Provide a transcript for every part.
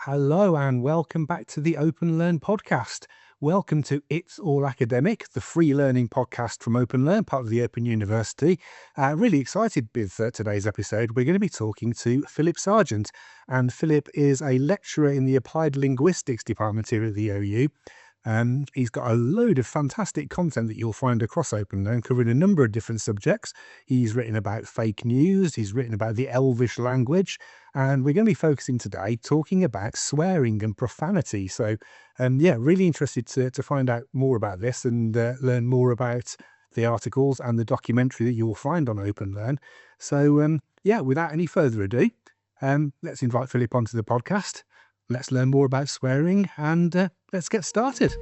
Hello and welcome back to the Open Learn podcast. Welcome to It's All Academic, the free learning podcast from Open Learn, part of the Open University. Really excited with today's episode. We're going to be talking to Philip Seargeant, and Philip is a lecturer in the Applied Linguistics department here at the OU. He's got a load of fantastic content that you'll find across Open Learn, covering a number of different subjects. He's written about fake news, he's written about the Elvish language, and we're going to be focusing today talking about swearing and profanity. So, really interested to find out more about this and learn more about the articles and the documentary that you'll find on Open Learn. So, without any further ado, let's invite Philip onto the podcast. Let's learn more about swearing and let's get started.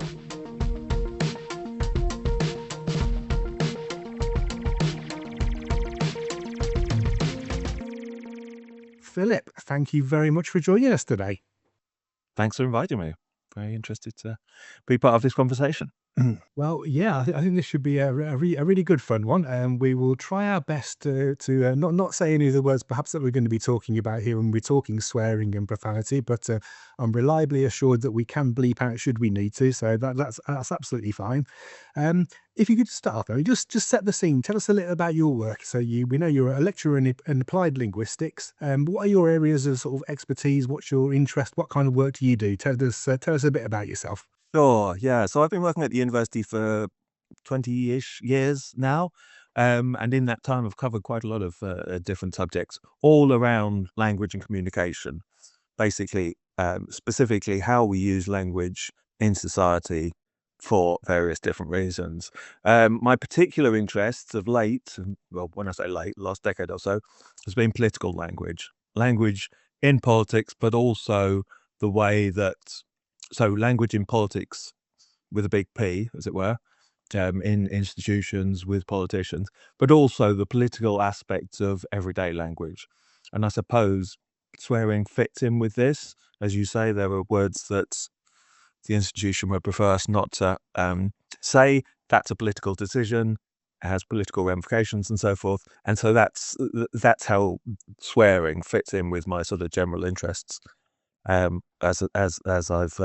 Philip, thank you very much for joining us today. Thanks for inviting me. Very interested to be part of this conversation. Well, yeah, I think this should be a really good fun one, and we will try our best to not say any of the words perhaps that we're going to be talking about here when we're talking swearing and profanity, but I'm reliably assured that we can bleep out should we need to, so that's absolutely fine. If you could start though, just set the scene. Tell us a little about your work. So we know you're a lecturer in applied linguistics. What are your areas of sort of expertise? What's your interest? What kind of work do you do? Tell us a bit about yourself. Sure, yeah. So I've been working at the university for 20-ish years now. And in that time, I've covered quite a lot of different subjects, all around language and communication. Basically, specifically how we use language in society for various different reasons. My particular interests of late, well, when I say late, last decade or so, has been political language. Language in politics, but also the way that, so language in politics with a big P, as it were, in institutions with politicians, but also the political aspects of everyday language. And I suppose swearing fits in with this. As you say, there are words that the institution would prefer us not to say. That's a political decision, it has political ramifications and so forth. And so that's how swearing fits in with my sort of general interests as I've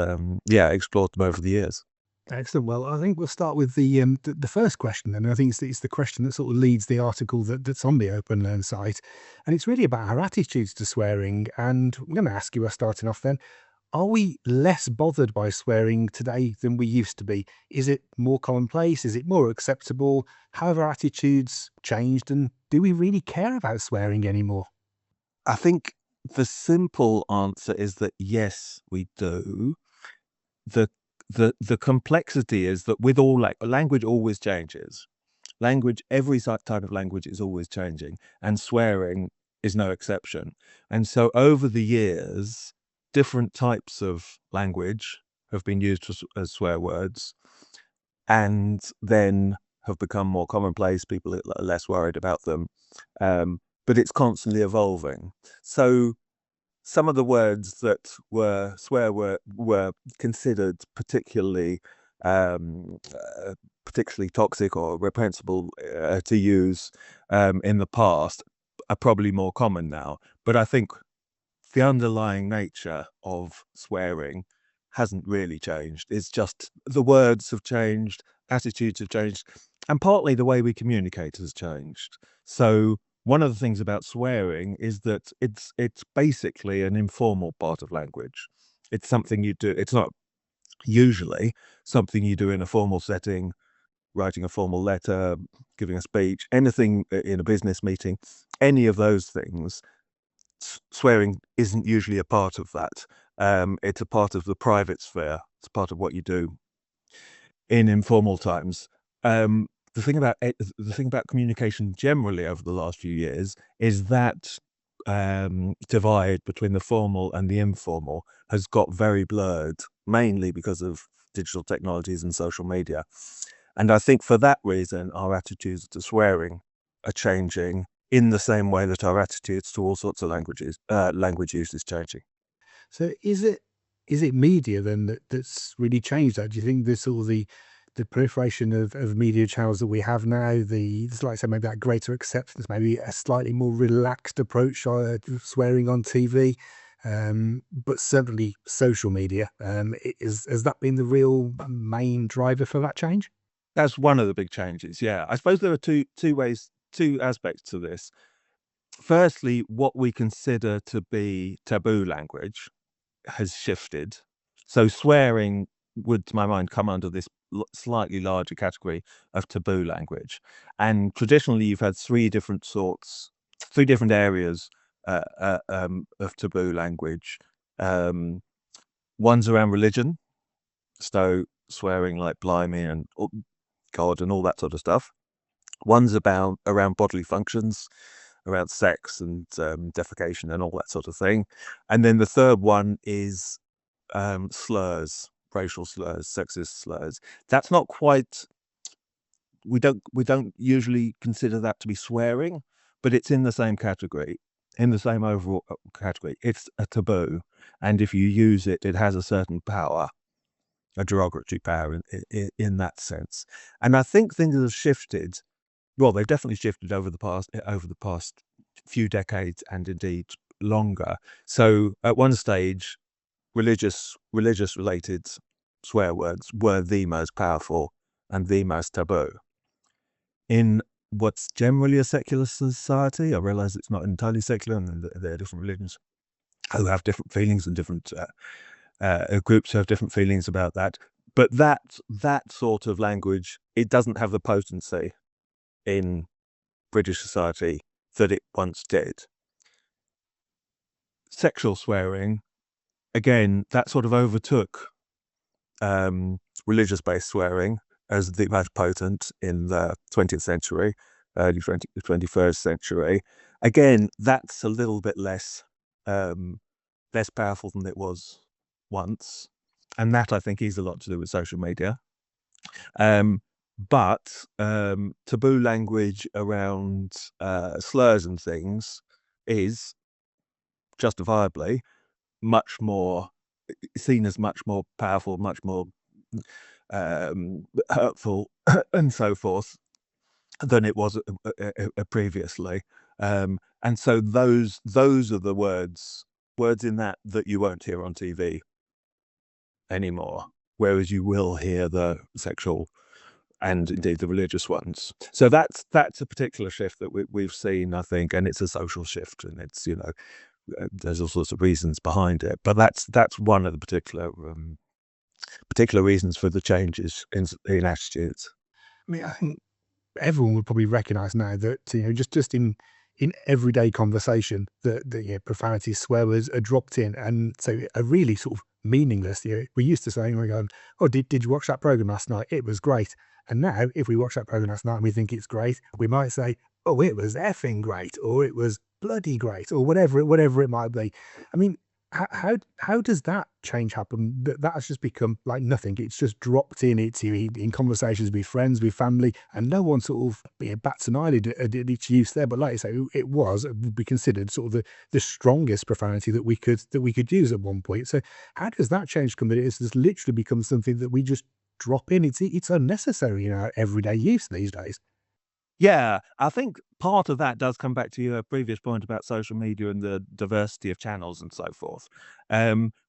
explored them over the years. Excellent. Well, I think we'll start with the first question, and I think it's the question that sort of leads the article that's on the Open Learn site, and it's really about our attitudes to swearing. And I'm going to ask you, starting off then, are we less bothered by swearing today than we used to be? Is it more commonplace? Is it more acceptable? How have our attitudes changed, and do we really care about swearing anymore? I think the simple answer is that yes, we do. The complexity is that with all language always changes. Language, every type of language is always changing, and swearing is no exception. And so over the years, different types of language have been used as swear words, and then have become more commonplace. People are less worried about them. But it's constantly evolving. So some of the words that were considered particularly toxic or reprehensible to use in the past are probably more common now. But I think the underlying nature of swearing hasn't really changed. It's just the words have changed, attitudes have changed, and partly the way we communicate has changed. So one of the things about swearing is that it's basically an informal part of language. It's something you do. It's not usually something you do in a formal setting, writing a formal letter, giving a speech, anything in a business meeting, any of those things. Swearing isn't usually a part of that. It's a part of the private sphere. It's part of what you do in informal times. The thing about communication generally over the last few years is that divide between the formal and the informal has got very blurred, mainly because of digital technologies and social media. And I think for that reason, our attitudes to swearing are changing in the same way that our attitudes to all sorts of language use is changing. So is it media then that's really changed that? Do you think this all the proliferation of media channels that we have now, like I said, maybe that greater acceptance, maybe a slightly more relaxed approach to swearing on TV, but certainly social media. Has that been the real main driver for that change? That's one of the big changes, yeah. I suppose there are two aspects to this. Firstly, what we consider to be taboo language has shifted. So swearing would, to my mind, come under this slightly larger category of taboo language. And traditionally, you've had three different areas of taboo language. Um, one's around religion, so swearing like blimey and God and all that sort of stuff. One's about around bodily functions, around sex and defecation and all that sort of thing. And then the third one is slurs, racial slurs, sexist slurs. That's not quite. We don't usually consider that to be swearing, but it's in the same category, in the same overall category. It's a taboo, and if you use it, it has a certain power, a derogatory power in that sense. And I think things have shifted. Well, they've definitely shifted over the past few decades, and indeed longer. So at one stage, religious related swear words were the most powerful and the most taboo. In what's generally a secular society, I realize it's not entirely secular, and there are different religions who have different feelings, and different groups have different feelings about that. But that sort of language, it doesn't have the potency in British society that it once did. Sexual swearing, again, that sort of overtook religious-based swearing as the most potent in the 20th century, early 21st century. Again, that's a little bit less powerful than it was once, and that I think is a lot to do with social media. But taboo language around slurs and things is justifiably much more seen as much more powerful, much more hurtful, and so forth, than it was previously. And so those are the words in that you won't hear on TV anymore, whereas you will hear the sexual and indeed the religious ones. So that's a particular shift that we've seen, I think, and it's a social shift, and it's, there's all sorts of reasons behind it, but that's one of the particular reasons for the changes in attitudes. I mean, I think everyone would probably recognise now that just in everyday conversation that profanity, swear words are dropped in, and so are really sort of meaningless. We used to say, we're going, "Oh, did you watch that program last night? It was great." And now, if we watch that program last night and we think it's great, we might say, "Oh, it was effing great," or "It was bloody great," or whatever it might be. I mean, how does that change happen? That has just become like nothing. It's just dropped in. It's in conversations with friends, with family, and no one sort of bats an eyelid at its use there. But like I say, it would be considered sort of the strongest profanity that we could use at one point. So how does that change come that it has literally become something that we just drop in? It's unnecessary in our everyday use these days. Yeah, I think part of that does come back to your previous point about social media and the diversity of channels and so forth.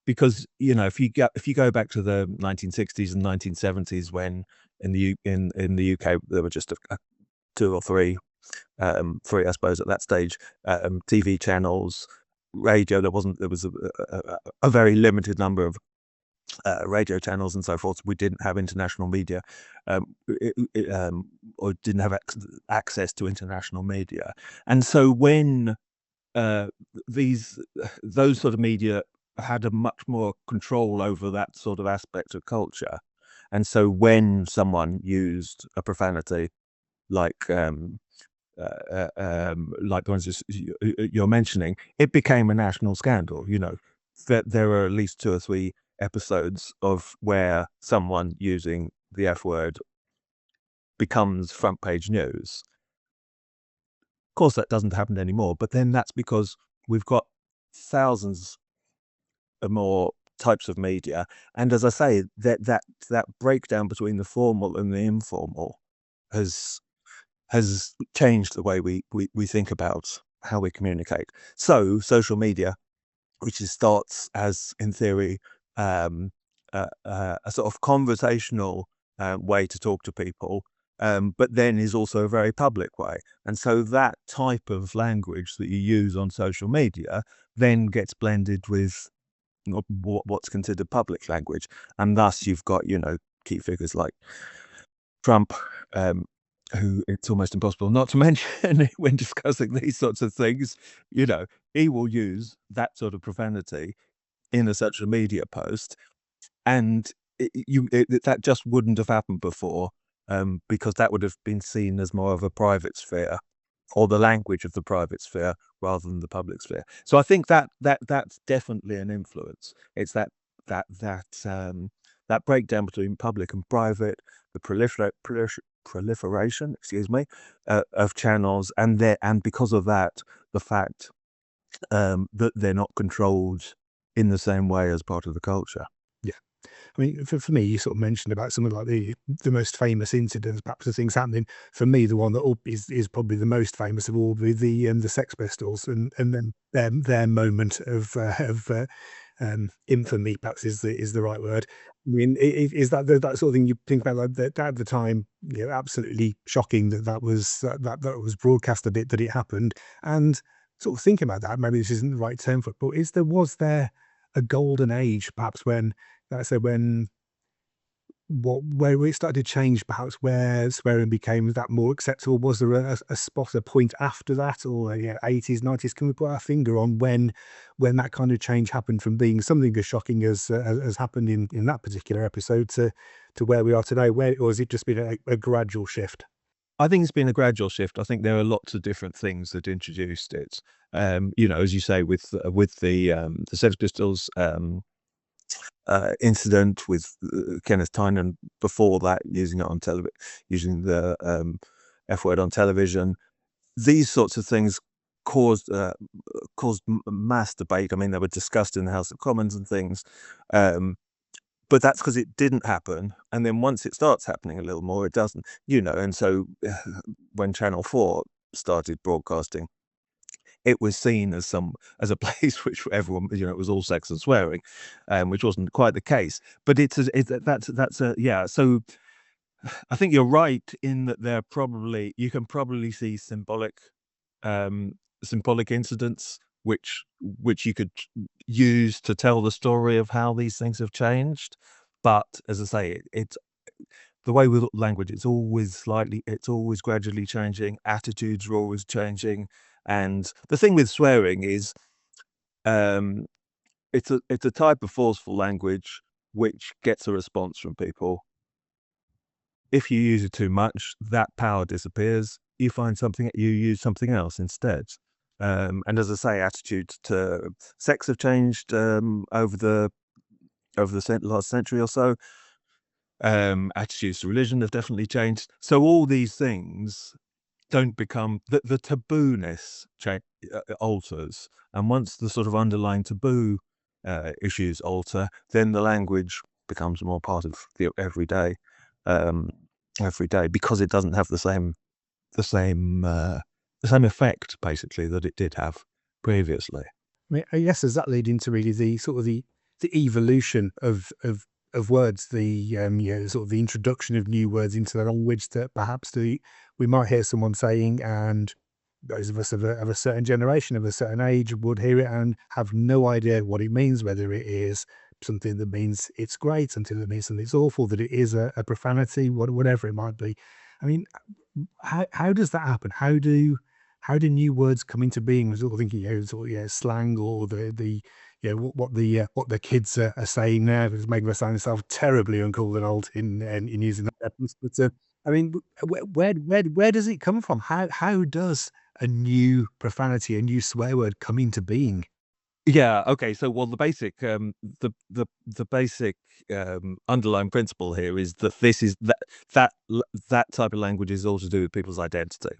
Because if you go back to the 1960s and 1970s, when in the UK there were just two or three, I suppose at that stage, TV channels, radio. There was a very limited number of radio channels and so forth. We didn't have international media, or didn't have access to international media. And so when uh, those sort of media had a much more control over that sort of aspect of culture. And so when someone used a profanity like like the ones you're mentioning, it became a national scandal. That there are at least two or three episodes of where someone using the F word becomes front page news. Of course, that doesn't happen anymore, but then that's because we've got thousands of more types of media. And as I say, that breakdown between the formal and the informal has changed the way we think about how we communicate. So social media starts as, in theory, a sort of conversational way to talk to people, but then is also a very public way. And so that type of language that you use on social media then gets blended with what's considered public language. And thus you've got, key figures like Trump, who it's almost impossible not to mention when discussing these sorts of things. He will use that sort of profanity in a social media post, and that just wouldn't have happened before, because that would have been seen as more of a private sphere, or the language of the private sphere rather than the public sphere. So I think that's definitely an influence. It's that that that breakdown between public and private, the proliferation, excuse me, of channels, and because of that, the fact that they're not controlled in the same way as part of the culture. Yeah. I mean, for me, you sort of mentioned about some of like the most famous incidents, perhaps the things happening. For me, the one that is probably the most famous of all the Sex Pistols, and then their moment of infamy, perhaps is the right word. I mean, is that that sort of thing you think about, like that at the time? Absolutely shocking that that was broadcast a bit, that it happened, and sort of thinking about that. Maybe this isn't the right term for it, but was there a golden age, perhaps, when, like I said, when where it started to change, perhaps where swearing became that more acceptable? Was there a spot, a point after that, or 80s, 90s? Can we put our finger on when that kind of change happened from being something as shocking as happened in that particular episode to where we are today? Or has it just been a gradual shift? I think it's been a gradual shift. I think there are lots of different things that introduced it. As you say, with the Sex Pistols incident, with Kenneth Tynan before that, using it on television, using the F word on television. These sorts of things caused mass debate. I mean, they were discussed in the House of Commons and things, but that's because it didn't happen. And then once it starts happening a little more, it doesn't. And so when Channel 4 started broadcasting, it was seen as a place which everyone, it was all sex and swearing, which wasn't quite the case. But that's a yeah. So I think you're right in that you can probably see um, symbolic incidents which you could use to tell the story of how these things have changed. But as I say, it's the way with language, it's always gradually changing. Attitudes are always changing. And the thing with swearing is, um, it's a type of forceful language which gets a response from people. If you use it too much, that power disappears. You use something else instead. And as I say, attitudes to sex have changed over the last century or so. Attitudes to religion have definitely changed. So all these things don't become the taboo-ness alters, and once the sort of underlying taboo issues alter, then the language becomes more part of the um, every day, because it doesn't have the same the same effect, basically, that it did have previously. I mean, I guess, does that lead into really the sort of the evolution of words, the sort of the introduction of new words into the language that perhaps we might hear someone saying, and those of us of a certain generation, of a certain age, would hear it and have no idea what it means, whether it is something that means it's great, something that means something it's awful, that it is a profanity, whatever it might be. I mean, how does that happen? How do new words come into being? Sort of thinking, sort of, slang, or the what the kids are saying now is making us sound themselves terribly uncool and old in using that reference. But I mean, where does it come from? How does a new profanity, a new swear word come into being? Yeah. Okay. So, well, the basic underlying principle here is that that type of language is all to do with people's identity,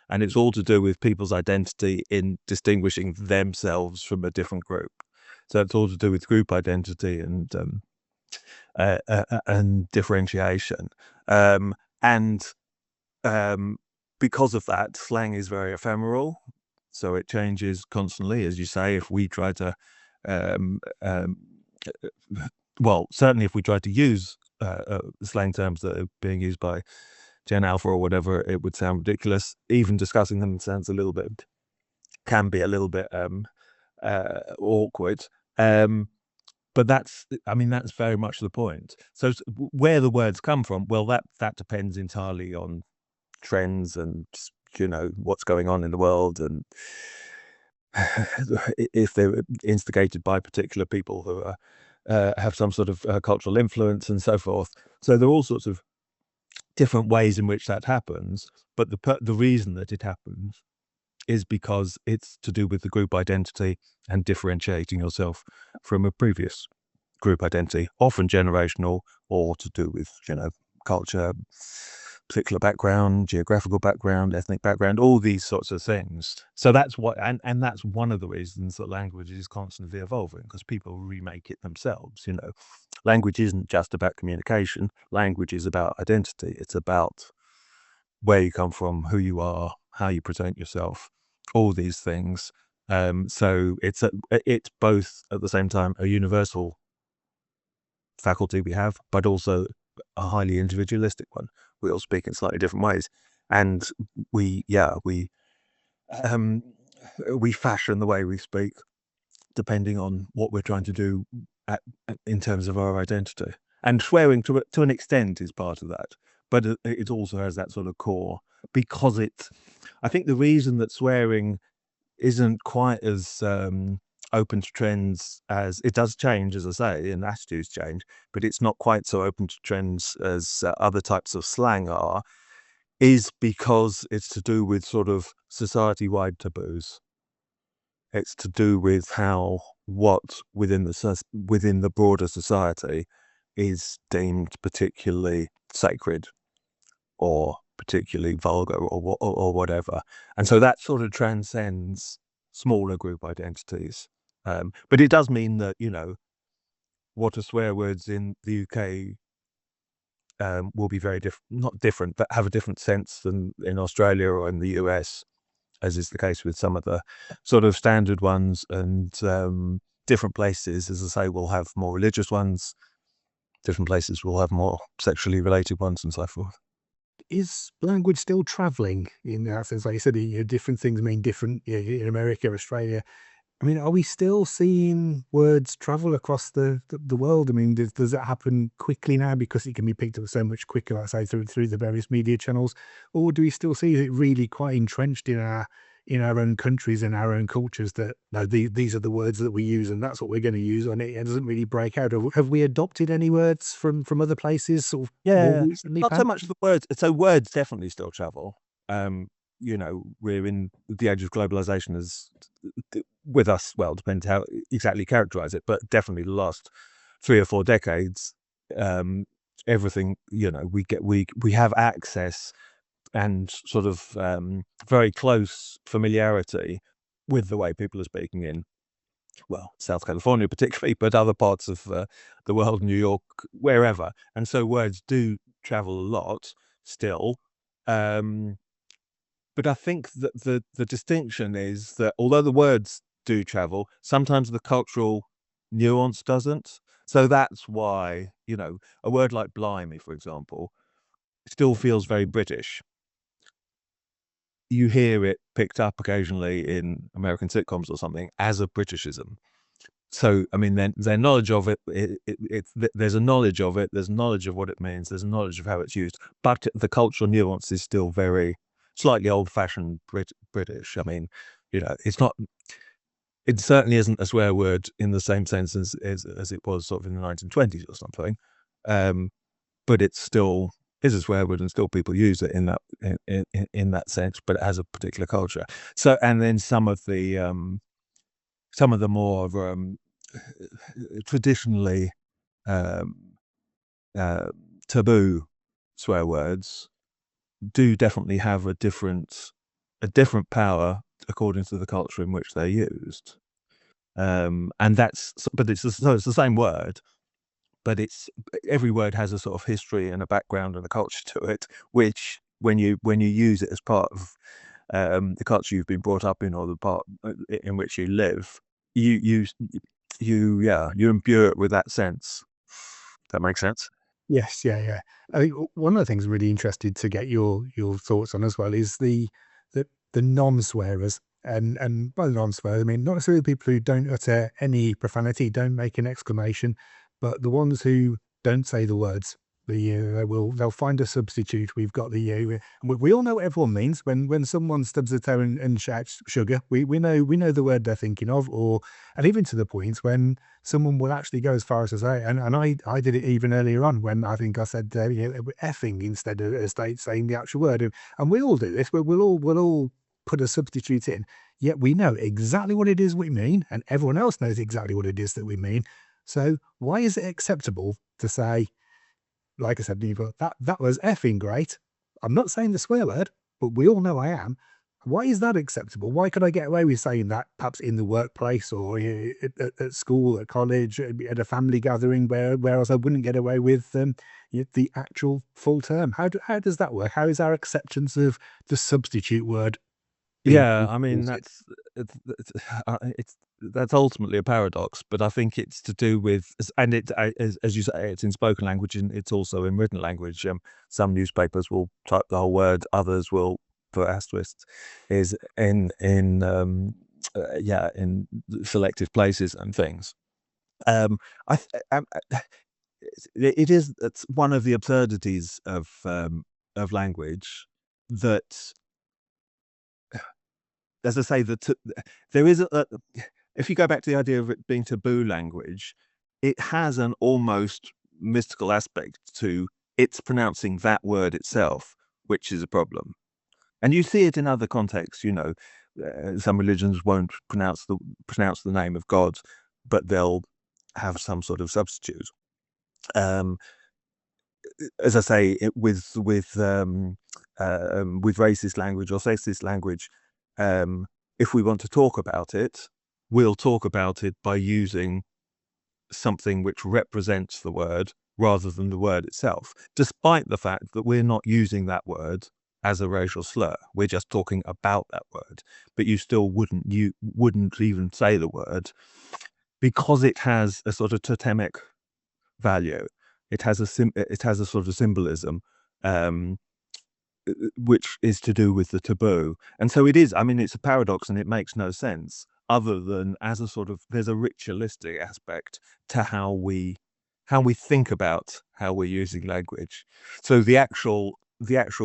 and it's all to do with people's identity in distinguishing themselves from a different group. So it's all to do with group identity and differentiation, and um, because of that, slang is very ephemeral. So it changes constantly, as you say. If we try to well, certainly if we tried to use slang terms that are being used by Gen Alpha or whatever, it would sound ridiculous. Even discussing them can be a little bit awkward. But that's very much the point. So where the words come from, well, that depends entirely on trends and what's going on in the world, and if they're instigated by particular people who have some sort of cultural influence and so forth. So there are all sorts of different ways in which that happens, but the reason that it happens is because it's to do with the group identity and differentiating yourself from a previous group identity, often generational, or to do with culture, particular background, geographical background, ethnic background, all these sorts of things. So that's what, and that's one of the reasons that language is constantly evolving, because people remake it themselves. Language isn't just about communication. Language is about identity. It's about where you come from, who you are, how you present yourself, all these things. So it's both at the same time a universal faculty we have, but also a highly individualistic one. We all speak in slightly different ways, and we fashion the way we speak depending on what we're trying to do in terms of our identity. And swearing to an extent is part of that, but it also has that sort of core, because I think the reason that swearing isn't quite as open to trends, as it does change, as I say, and attitudes change, but it's not quite so open to trends as other types of slang are, is because it's to do with sort of society-wide taboos. It's to do with what within the broader society is deemed particularly sacred or particularly vulgar or whatever. And so that sort of transcends smaller group identities. But it does mean that, what are swear words in the UK will be very not different, but have a different sense than in Australia or in the US, as is the case with some of the sort of standard ones. And different places, as I say, will have more religious ones. Different places will have more sexually related ones and so forth. Is language still traveling in that sense? Like you said, different things mean different, in America, Australia. I mean, are we still seeing words travel across the world? I mean, does that happen quickly now because it can be picked up so much quicker, like I say, through the various media channels? Or do we still see it really quite entrenched in our own countries and our own cultures that, no, these are the words that we use and that's what we're going to use, and it doesn't really break out? Have we adopted any words from other places sort of more Yeah, recently, not so perhaps? much the words. So words definitely still travel. We're in the age of globalization as with us. Well, depends how exactly you characterize it, but definitely the last 3 or 4 decades, everything, we have access and sort of very close familiarity with the way people are speaking in, well, South California particularly, but other parts of the world, New York, wherever. And so words do travel a lot still. Um, but I think that the distinction is that although the words do travel, sometimes the cultural nuance doesn't. So that's why, a word like blimey, for example, still feels very British. You hear it picked up occasionally in American sitcoms or something as a Britishism. So, I mean, then their knowledge of there's a knowledge of it, there's knowledge of what it means, there's a knowledge of how it's used, but the cultural nuance is still very slightly old-fashioned British. I mean, it certainly isn't a swear word in the same sense as it was sort of in the 1920s or something, but it still is a swear word, and still people use it in that sense, but it has a particular culture. So, and then some of the more traditionally um, uh, taboo swear words do definitely have a different power according to the culture in which they're used. And but it's the same word, but every word has a sort of history and a background and a culture to it, which when you use it as part of the culture you've been brought up in, or the part in which you live, you you imbue it with that sense. That makes sense. Yes, yeah, yeah. I think one of the things I'm really interested to get your thoughts on as well is the the non-swearers. And by the non-swearers, I mean not necessarily the people who don't utter any profanity, don't make an exclamation, but the ones who don't say the words. They'll find a substitute. We've got and we all know what everyone means when someone stubs their toe and shouts sugar. We know the word they're thinking of, or and even to the point when someone will actually go as far as to say, and I did it even earlier on when I think I said effing instead of saying the actual word, and we all do this. We'll all put a substitute in, yet we know exactly what it is we mean, and everyone else knows exactly what it is that we mean. So why is it acceptable to say, like I said, Neva, that was effing great? I'm not saying the swear word, but we all know I am. Why is that acceptable? Why could I get away with saying that perhaps in the workplace or at school, at college, at a family gathering, whereas I wouldn't get away with the actual full term? How does that work? How is our acceptance of the substitute word being Yeah, I mean, thwarted? it's that's ultimately a paradox, but I think it's to do with and as you say, it's in spoken language and it's also in written language. Some newspapers will type the whole word, others will put asterisks. Is in selective places and things. Um, I th it's one of the absurdities of language that, as I say, there is if you go back to the idea of it being taboo language, it has an almost mystical aspect to it's pronouncing that word itself, which is a problem. And you see it in other contexts, some religions won't pronounce the name of God, but they'll have some sort of substitute. Um, as I say, with racist language or sexist language, um, if we want to talk about it, we'll talk about it by using something which represents the word rather than the word itself, despite the fact that we're not using that word as a racial slur. We're just talking about that word, but you wouldn't even say the word because it has a sort of totemic value. It has a sort of symbolism, um, which is to do with the taboo. And so it is. I mean, it's a paradox, and it makes no sense other than as a sort of there's a ritualistic aspect to how we think about how we're using language. So the actual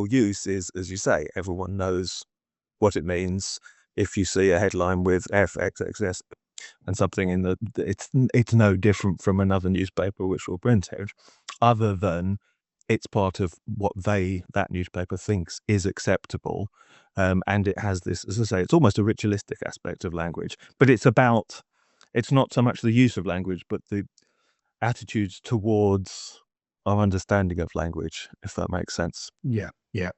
use is, as you say, everyone knows what it means. If you see a headline with FXXS and something in it's no different from another newspaper which will print it, other than it's part of what that newspaper thinks is acceptable. And it has this, as I say, it's almost a ritualistic aspect of language, but it's not so much the use of language, but the attitudes towards our understanding of language, if that makes sense. Yeah, yeah.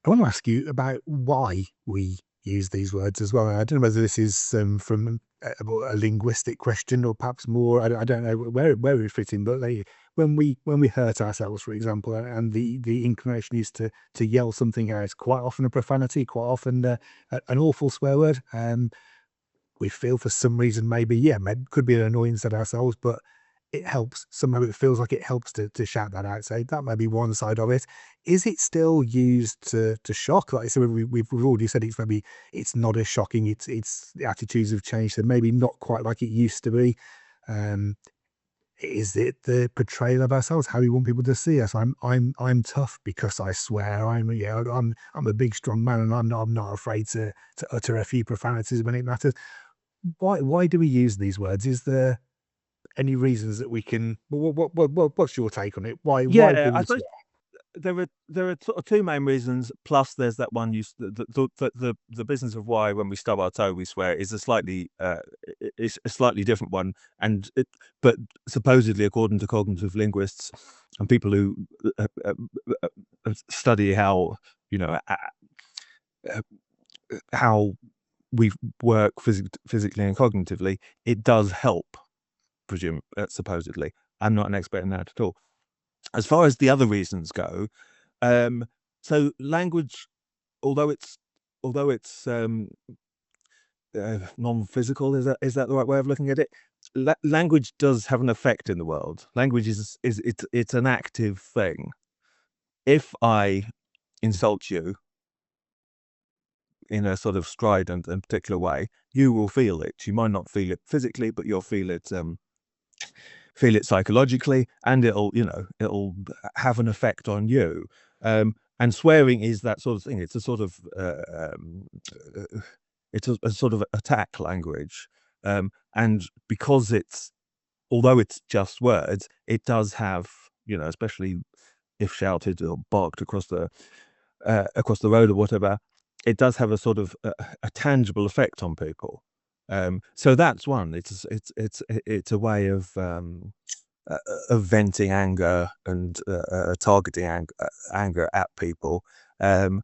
I want to ask you about why we use these words as well. I don't know whether this is from a linguistic question or perhaps more. I don't know where it fits in, but when we hurt ourselves, for example, and the inclination is to yell something out, quite often a profanity, quite often an awful swear word. We feel for some reason maybe, yeah, maybe could be an annoyance at ourselves, but it helps. Somehow it feels like it helps to shout that out. So that may be one side of it. Is it still used to shock? Like I said, we've already said it's not as shocking. It's the attitudes have changed, so maybe not quite like it used to be. Um, is it the portrayal of ourselves, how we want people to see us? I'm tough because I swear. I'm a big strong man, and I'm not afraid to utter a few profanities when it matters. Why do we use these words? Is there any reasons that we can what's your take on it? Why Yeah, do I we suppose swear? there are sort of two main reasons. Plus, there's that one use the business of why when we stub our toe we swear is a it's a slightly different one, but supposedly according to cognitive linguists and people who study how you know uh, how we work physically and cognitively, it does help. Supposedly, I'm not an expert in that at all. As far as the other reasons go, um, so language, although it's although it's non-physical. Is that the right way of looking at it? Language does have an effect in the world. Language it's an active thing. If I insult you in a sort of strident and particular way, you will feel it. You might not feel it physically, but you'll feel it psychologically, and it'll have an effect on you. And swearing is that sort of thing. It's a sort of a sort of attack language, and because although it's just words, it does have, especially if shouted or barked across the road or whatever, it does have a sort of a tangible effect on people. So that's one. It's a way of venting anger and targeting anger at people. And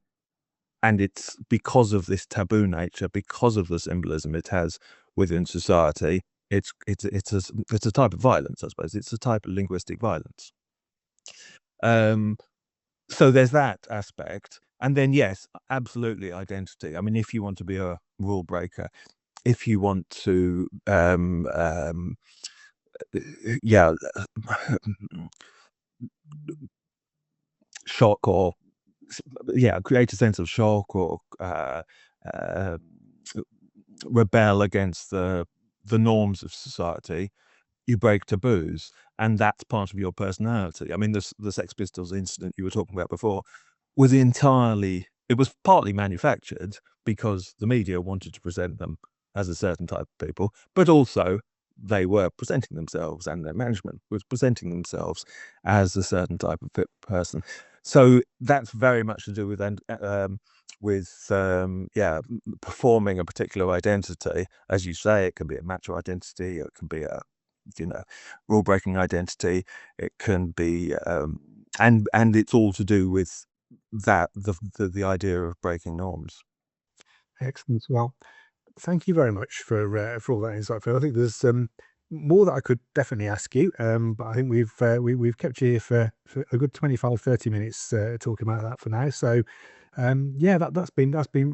it's because of this taboo nature, because of the symbolism it has within society. It's a type of violence, I suppose. It's a type of linguistic violence. So there's that aspect. And then, yes, absolutely, identity. I mean, if you want to be a rule breaker, if you want to, yeah, shock or, create a sense of shock or uh, rebel against the norms of society, you break taboos, and that's part of your personality. I mean, the Sex Pistols incident you were talking about before it was partly manufactured because the media wanted to present them as a certain type of people, but also they were presenting themselves, and their management was presenting themselves as a certain type of person. So that's very much to do with performing a particular identity. As you say, it can be a macho identity, it can be a rule breaking identity, it can be and it's all to do with the idea of breaking norms. Excellent. Well, thank you very much for all that insight, Phil. I think there's more that I could definitely ask you, but I think we've kept you here for a good 25, 30 minutes talking about that for now. So yeah, that's been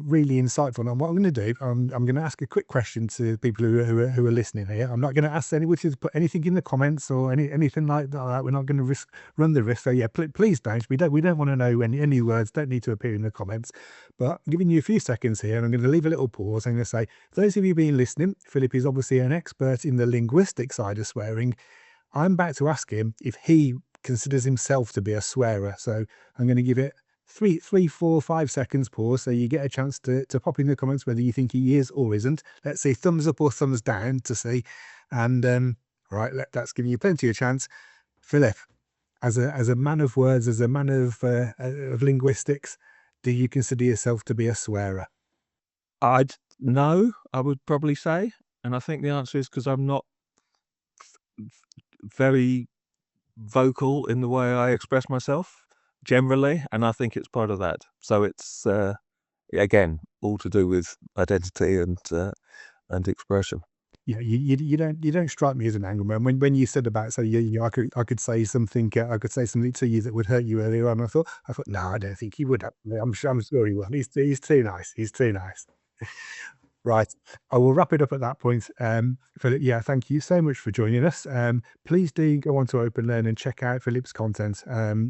really insightful. And what I'm going to do, I'm going to ask a quick question to people who are listening here. I'm not going to ask anybody to put anything in the comments or anything like that. We're not going to run the risk. So yeah, please don't. We don't want to know any words. Don't need to appear in the comments. But I'm giving you a few seconds here, and I'm going to leave a little pause. I'm going to say, for those of you been listening, Philip is obviously an expert in the linguistic side of swearing. I'm about to ask him if he considers himself to be a swearer. So I'm going to give it 3, 4, 5 seconds pause, so you get a chance to pop in the comments whether you think he is or isn't. Let's say thumbs up or thumbs down to see. And right, that's giving you plenty of chance. Philip, as a man of words, as a man of linguistics, do you consider yourself to be a swearer? No, I would probably say, and I think the answer is because I'm not very vocal in the way I express myself generally, and I think it's part of that. So it's again all to do with identity and expression. Yeah, you don't strike me as an angry man. When you said about, so I could say something, I could say something to you that would hurt you earlier on. I thought no, I don't think he would. I'm sure he will. He's too nice. He's too nice. Right. I will wrap it up at that point. Philip, yeah, thank you so much for joining us. Please do go on to Open Learn and check out Philip's content.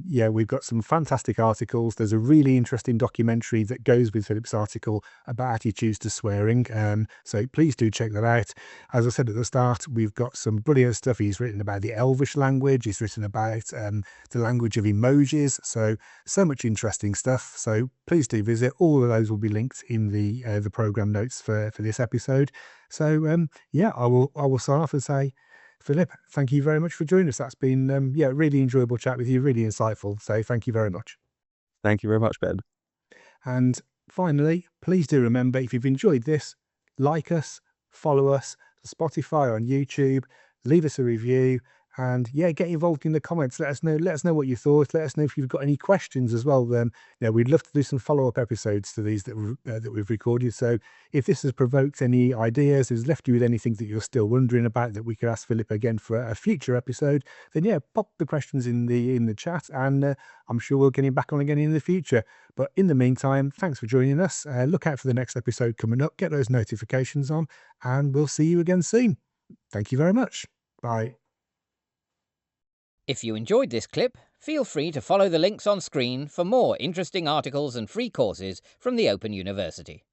Yeah, we've got some fantastic articles. There's a really interesting documentary that goes with Philip's article about attitudes to swearing. So please do check that out. As I said at the start, we've got some brilliant stuff. He's written about the Elvish language. He's written about the language of emojis. So much interesting stuff. So please do visit. All of those will be linked in the program notes for this episode. So yeah, I will sign off and say, Philip, thank you very much for joining us. That's been yeah, really enjoyable chat with you, really insightful. So thank you very much. Thank you very much, Ben. And finally, please do remember, if you've enjoyed this, like us, follow us, Spotify, on YouTube, leave us a review, And yeah, get involved in the comments. Let us know what you thought. Let us know if you've got any questions as well. Then we'd love to do some follow-up episodes to these that we've recorded. So if this has provoked any ideas, has left you with anything that you're still wondering about that we could ask Philip again for a future episode, then yeah, pop the questions in the chat, and I'm sure we'll get him back on again in the future. But in the meantime, thanks for joining us. Look out for the next episode coming up. Get those notifications on, and we'll see you again soon. Thank you very much. Bye. If you enjoyed this clip, feel free to follow the links on screen for more interesting articles and free courses from the Open University.